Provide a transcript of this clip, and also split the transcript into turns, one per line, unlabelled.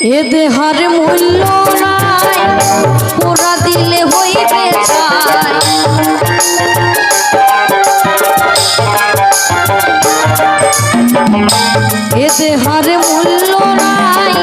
এ দেহার মূল্য নাই পোড়া দিলে হইবে ছাই। এ দেহার মূল্য নাই